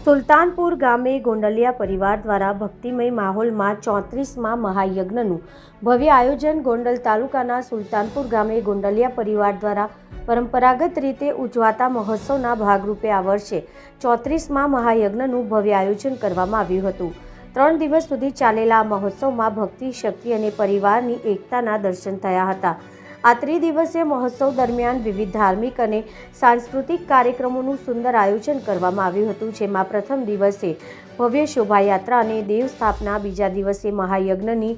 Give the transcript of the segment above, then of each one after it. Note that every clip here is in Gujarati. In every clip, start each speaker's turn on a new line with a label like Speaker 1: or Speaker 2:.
Speaker 1: સુલતાનપુર ગામે ગોંડલિયા પરિવાર દ્વારા ભક્તિમય માહોલમાં 34મા મહાયજ્ઞનું ભવ્ય આયોજન. ગોંડલ તાલુકાના સુલતાનપુર ગામે ગોંડલિયા પરિવાર દ્વારા પરંપરાગત રીતે ઉજવાતા મહોત્સવના ભાગરૂપે આ વર્ષે 34મા મહાયજ્ઞનું ભવ્ય આયોજન કરવામાં આવ્યું હતું. 3 દિવસ સુધી ચાલેલા આ મહોત્સવમાં ભક્તિ, શક્તિ અને પરિવારની એકતાના દર્શન થયા હતા. આ ત્રિદિવસીય મહોત્સવ દરમિયાન વિવિધ ધાર્મિક અને સાંસ્કૃતિક કાર્યક્રમોનું સુંદર આયોજન કરવામાં આવ્યું હતું, જેમાં પ્રથમ દિવસે ભવ્ય શોભાયાત્રા અને દેવ સ્થાપના, બીજા દિવસે મહાયજ્ઞની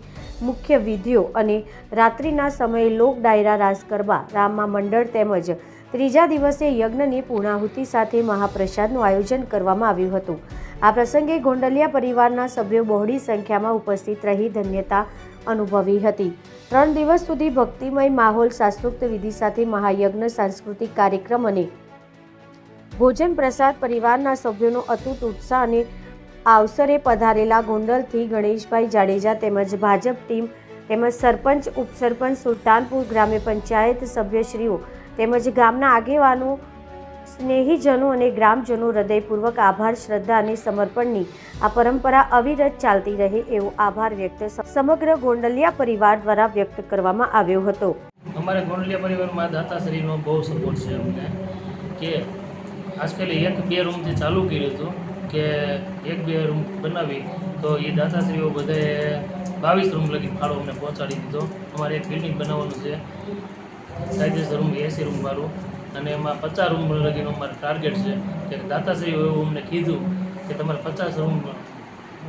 Speaker 1: મુખ્ય વિધિઓ અને રાત્રિના સમયે લોક ડાયરા, રાસ ગરબા, રામા મંડળ તેમજ ત્રીજા દિવસે યજ્ઞની પૂર્ણાહુતિ સાથે મહાપ્રસાદનું આયોજન કરવામાં આવ્યું હતું. આ પ્રસંગે ગોંડલિયા પરિવારના સભ્યો બહોળી સંખ્યામાં ઉપસ્થિત રહી ધન્યતા અનુભવી હતી. 3 દિવસ સુધી ભક્તિમય માહોલ, શાસ્ત્રોક્ત વિધિ સાથે મહાયજ્ઞ, સાંસ્કૃતિક કાર્યક્રમ અને ભોજન પ્રસાદ. પરિવારના સભ્યોનો અતૂટ ઉત્સાહ અને આ અવસરે પધારેલા ગોંડલથી ગણેશભાઈ જાડેજા તેમજ ભાજપ ટીમ તેમજ સરપંચ, ઉપસરપંચ, સુલતાનપુર ગ્રામ્ય પંચાયત સભ્યશ્રીઓ તેમજ ગામના આગેવાનો, સ્નેહીજનો અને ગ્રામજનો હૃદયપૂર્વક આભાર, શ્રદ્ધા અને સમર્પણની આ પરંપરા અવિરત ચાલતી રહે એવો આભાર વ્યક્ત સમગ્ર ગોંડલિયા પરિવાર દ્વારા વ્યક્ત કરવામાં આવ્યો હતો.
Speaker 2: અમારે ગોંડલિયા પરિવારમાં દાતાશ્રીનો બહુ સપોર્ટ છે અમને, કે આજકાલ 1-2 રૂમથી ચાલુ કર્યું હતું કે 1-2 રૂમ બનાવી, તો એ દાતાશ્રીઓ બધાએ 22 રૂમ લગી ફાળો અમને પહોંચાડી દીધો. અમારે એક બિલ્ડિંગ બનાવવાનું છે, કાયદેસર રૂમ 80 રૂમ વાળું, અને એમાં 50 રૂમ લગીનો અમારો ટાર્ગેટ છે. કે દાતાશ્રીઓ એવું અમને કીધું કે તમારે 50 રૂમ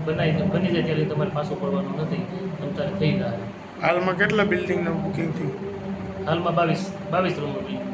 Speaker 2: બની જાય ત્યારે તમારે પાછું પડવાનું નથી, તમારે થઈ જાય.
Speaker 3: હાલમાં કેટલા બિલ્ડિંગનું બુકિંગ થયું?
Speaker 2: હાલમાં 22 રૂમનું બિલ્ડિંગ.